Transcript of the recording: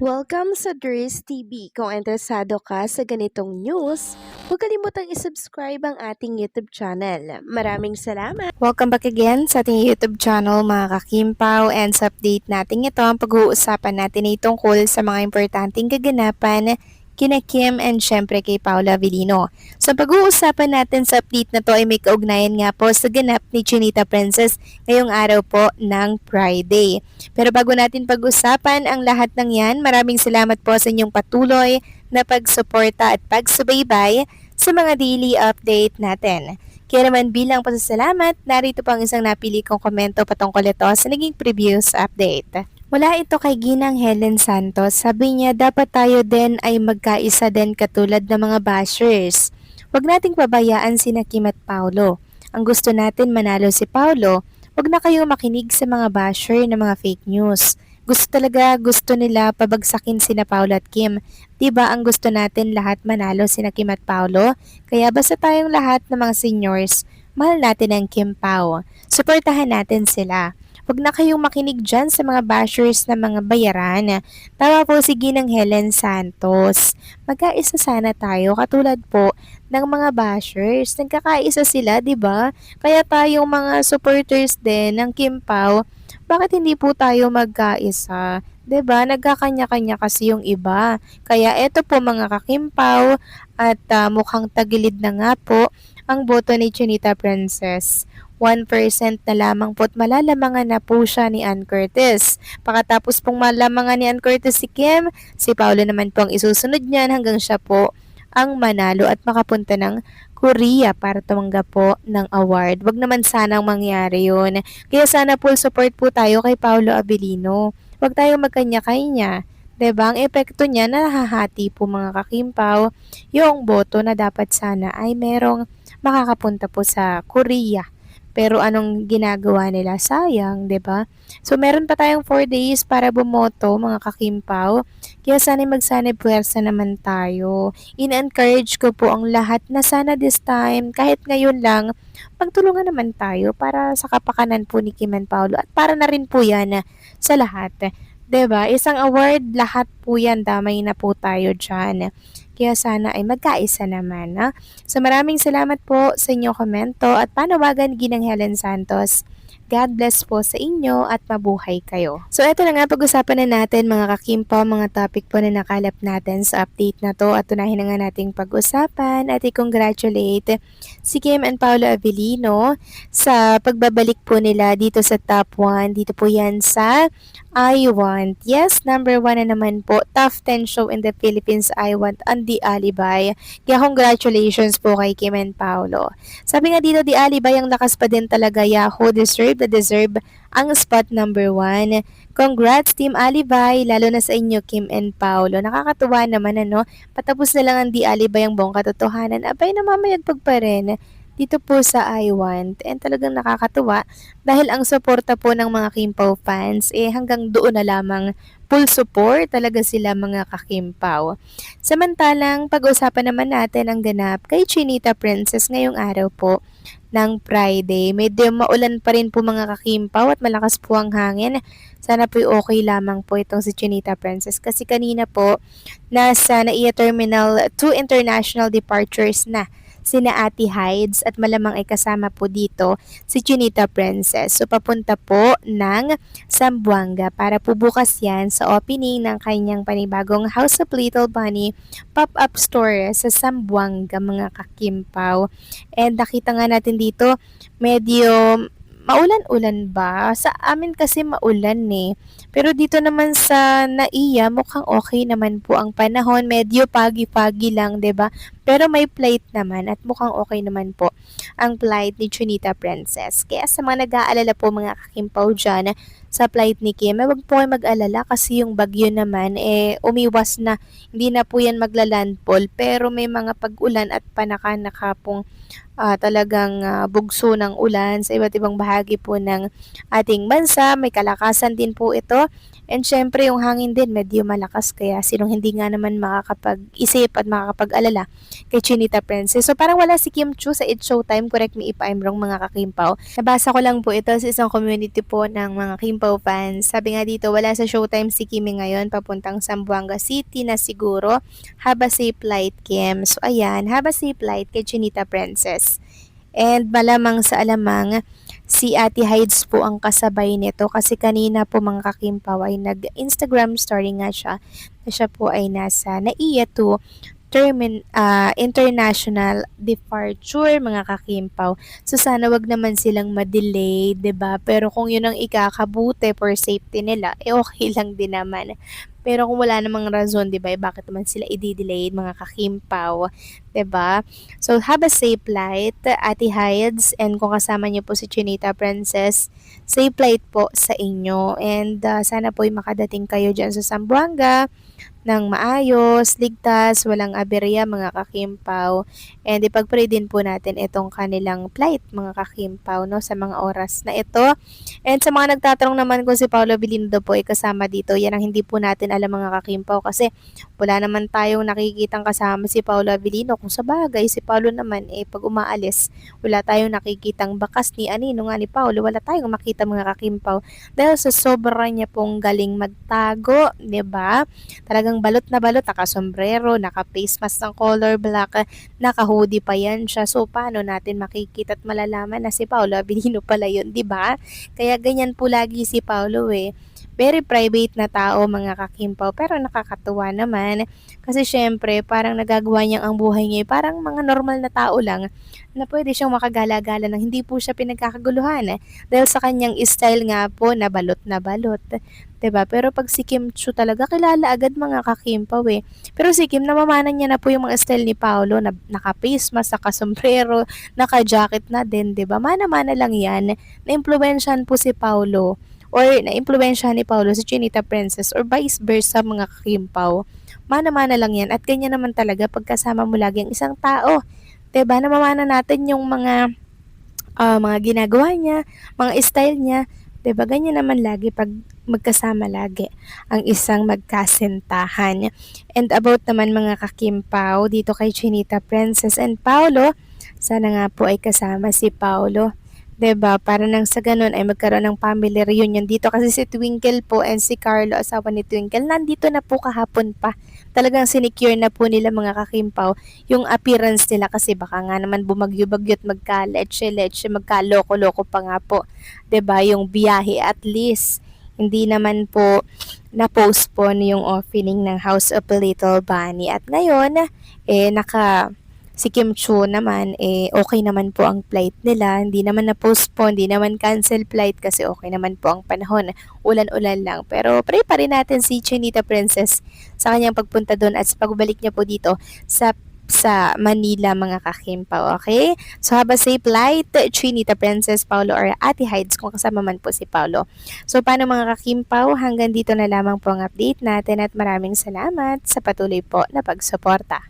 Welcome sa Dries TV. Kung interesado ka sa ganitong news, huwag kalimutang isubscribe ang ating YouTube channel. Maraming salamat! Welcome back again sa ating YouTube channel mga kakimpaw, and sa update natin ito ang pag-uusapan natin ay tungkol sa mga importanteng kaganapan kina Kim and syempre kay Paula Avellino. So pag-uusapan natin sa update na to ay may kaugnayan nga po sa ganap ni Chinita Princess ngayong araw po ng Friday. Pero bago natin pag-usapan ang lahat ng yan, maraming salamat po sa inyong patuloy na pagsuporta at pagsubaybay sa mga daily update natin. Kaya naman bilang pasasalamat, narito pang isang napili kong komento patungkol ito sa naging previous update. Mula ito kay Ginang Helen Santos, sabi niya dapat tayo din ay magkaisa din katulad ng mga bashers. Huwag nating pabayaan sina Kim at Paulo. Ang gusto natin manalo si Paulo, huwag na kayong makinig sa mga basher na mga fake news. Gusto nila pabagsakin sina Paulo at Kim. Diba ang gusto natin lahat manalo sina Kim at Paulo? Kaya basta tayong lahat ng mga seniors, mahal natin ang Kim Pao. Suportahan natin sila. Huwag na kayong makinig dyan sa mga bashers na mga bayaran. Tawa po si Ginang Helen Santos. Magkaisa sana tayo katulad po ng mga bashers. Nagkakaisa sila, di ba? Kaya tayong mga supporters din ng Kim Pao, bakit hindi po tayo magkaisa? 'Di ba? Nagkakanya-kanya kasi yung iba. Kaya eto po mga kakimpaw at mukhang tagilid na nga po ang boto ni Chinita Princess. 1% na lamang po't malalamangan na po siya ni Ann Curtis. Pagkatapos pong malamangan ni Ann Curtis si Kim, si Paolo naman po ang isusunod niyan hanggang siya po ang manalo at makapunta ng Korea para tumanggap po ng award. Wag naman sanang mangyari yun. Kaya sana full support po tayo kay Paolo Avellino. Wag tayong magkanya-kanya. Diba? Ang epekto niya nahahati po mga kakimpaw yung boto na dapat sana ay merong makakapunta po sa Korea. Pero anong ginagawa nila? Sayang, 'di ba? So meron pa tayong 4 days para bumoto mga kakimpaw. Kaya sana magsanay puwersa naman tayo. In-encourage ko po ang lahat na sana this time, kahit ngayon lang, magtulungan naman tayo para sa kapakanan po ni Kim and Paolo at para na rin po yan sa lahat. 'Di ba? Isang award, lahat po yan, damay na po tayo dyan. Kaya sana ay magkaisa naman. Ha? So maraming salamat po sa inyong komento at panawagan Ginang Helen Santos. God bless po sa inyo at mabuhay kayo. So eto na nga, pag-usapan na natin mga kakimpo, mga topic po na nakalap natin sa update na to at tunahin na nga nating pag-usapan at i-congratulate si Kim and Paolo Avellino sa pagbabalik po nila dito sa top 1. Dito po yan sa I Want. Yes, number 1 na naman po. Top 10 show in the Philippines, I Want on The Alibay. Kaya congratulations po kay Kim and Paolo. Sabi nga dito, The Alibay, ang lakas pa din talaga. Yahoo deserve ang spot number 1. Congrats Team Alibay, lalo na sa inyo Kim and Paolo. Nakakatuwa naman ano, patapos na lang ang The Alibay ang buong katotohanan. Abay, namamayagpag pa rin dito po sa I Want, and talagang nakakatuwa dahil ang suporta po ng mga Kimpaw fans hanggang doon na lamang, full support talaga sila mga kakimpaw. Samantalang pag-usapan naman natin ang ganap kay Chinita Princess ngayong araw po ng Friday. Medyo maulan pa rin po mga kakimpaw at malakas po ang hangin. Sana po okay lamang po itong si Chinita Princess kasi kanina po nasa NAIA Terminal 2 International Departures na sina Ate Hides at malamang ay kasama po dito si Chinita Princess. So papunta po ng Zamboanga para po bukas yan sa opening ng kanyang panibagong House of Little Bunny pop-up store sa Zamboanga mga kakimpaw. And nakita nga natin dito medyo maulan-ulan ba? Sa amin kasi maulan eh. Pero dito naman sa NAIA, mukhang okay naman po ang panahon. Medyo pagi-pagi lang, 'di ba? Pero may flight naman at mukhang okay naman po ang flight ni Chinita Princess. Kaya sa mga nag-aalala po mga kakimpaw dyan sa flight ni Kim, wag po kayo mag-alala kasi yung bagyo naman umiwas na. Hindi na po yan maglalandfall pero may mga pag-ulan at panaka-naka pong talagang bugso ng ulan sa iba't ibang bahagi po ng ating bansa. May kalakasan din po ito. And syempre yung hangin din medyo malakas kaya sinong hindi nga naman makakapag-isip at makakapag-alala kay Chinita Princess. So parang wala si Kim Chu sa It's Showtime, correct me if I'm wrong mga kakimpaw. Nabasa ko lang po ito sa isang community po ng mga Kimpaw fans. Sabi nga dito, wala sa Showtime si Kimi ngayon, papuntang Zamboanga City na siguro. Have a safe flight, Kim. So ayan, have a safe flight kay Chinita Princess. And malamang sa alamang, si Ate Hides po ang kasabay nito kasi kanina po mga kakimpaw ay nag-Instagram story nga siya na siya po ay nasa NAIA to international departure mga kakimpaw. So sana wag naman silang ma-delay, 'di ba? Pero kung 'yun ang ikakabuti for safety nila, okay lang din naman. Pero kung wala namang rason, 'di ba, bakit naman sila i-delay mga kakimpaw, 'di ba? So have a safe flight, Ate Hides, and kung kasama niyo po si Chinita Princess, safe flight po sa inyo. And sana po ay makadating kayo diyan sa Zamboanga ng maayos, ligtas, walang aberya mga kakimpaw. And ipag-pray din po natin itong kanilang flight mga kakimpaw no, sa mga oras na ito. And sa mga nagtatanong naman kung si Paolo Abilino po ay kasama dito, yan ang hindi po natin alam mga kakimpaw kasi wala naman tayong nakikitang kasama si Paolo Abilino. Kung sa bagay, si Paolo naman pag umaalis, wala tayong nakikitang bakas ni Anino nga ni Paolo, wala tayong makita mga kakimpaw dahil sa sobra niya pong galing magtago, 'di ba? Talagang balot na balot, naka-sombrero, naka-face mask ng color black, naka-hoodie pa yan siya. So, paano natin makikita at malalaman na si Paolo Abilino pala yun, di ba? Kaya ganyan po lagi si Paolo Very private na tao mga kakimpaw pero nakakatuwa naman kasi syempre parang nagagawa niyang ang buhay niya parang mga normal na tao lang na pwede siyang makagala-gala nang hindi po siya pinagkakaguluhan dahil sa kanyang style nga po na balot na balot. 'Di ba? Pero pag si Kim Chu talaga kilala agad mga kakimpaw Pero si Kim namamanan niya na po yung mga style ni Paolo na naka-face mask, naka-sombrero, naka-jacket na din, 'di ba? Mana-mana lang 'yan. Na-impluwensyahan po si Paolo or na-impluwensyahan ni Paolo si Chinita Princess or vice versa mga kakimpaw. Mana-mana lang 'yan at ganyan naman talaga pagkasama mo lagi ang isang tao. 'Di ba? Namamana natin yung mga ginagawa niya, mga style niya. 'Di ba? Ganyan naman lagi pag magkasama lagi ang isang magkasintahan. And about naman mga kakimpaw dito kay Chinita Princess and Paolo, sana nga po ay kasama si Paolo. 'Di ba? Para nang sa ganun ay magkaroon ng family reunion dito kasi si Twinkle po and si Carlo, asawa ni Twinkle, nandito na po kahapon pa. Talagang sinecure na po nila mga kakimpaw yung appearance nila kasi baka nga naman bumagyo-bagyo at magka-leche-leche, magka-loko-loko pa nga po. 'Di ba? Yung biyahe at least hindi naman po na-postpone yung opening ng House of Little Bunny. At ngayon, si Kim Chu naman, okay naman po ang flight nila. Hindi naman na-postpone, hindi naman cancel flight kasi okay naman po ang panahon. Ulan-ulan lang. Pero pray pa rin natin si Chinita Princess sa kanyang pagpunta doon at sa pagbalik niya po dito sa Manila mga kakimpaw, okay? So have a safe flight, Chinita Princess, Paolo or Ate Hides kung kasama man po si Paolo. So paano mga kakimpaw, hanggang dito na lamang po ang update natin at maraming salamat sa patuloy po na pagsuporta.